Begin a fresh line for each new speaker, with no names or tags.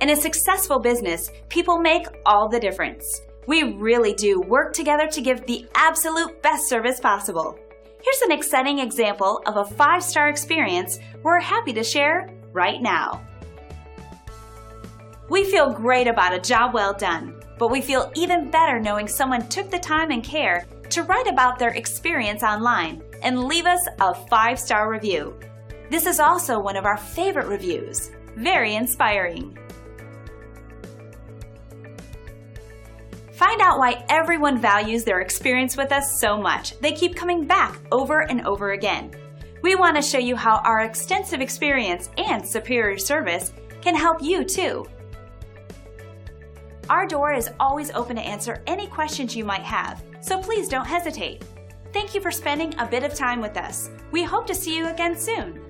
In a successful business, people make all the difference. We really do work together to give the absolute best service possible. Here's an exciting example of a 5-star experience we're happy to share right now. We feel great about a job well done, but we feel even better knowing someone took the time and care to write about their experience online and leave us a 5-star review. This is also one of our favorite reviews. Very inspiring. Find out why everyone values their experience with us so much they keep coming back over and over again. We want to show you how our extensive experience and superior service can help you too. Our door is always open to answer any questions you might have, so please don't hesitate. Thank you for spending a bit of time with us. We hope to see you again soon.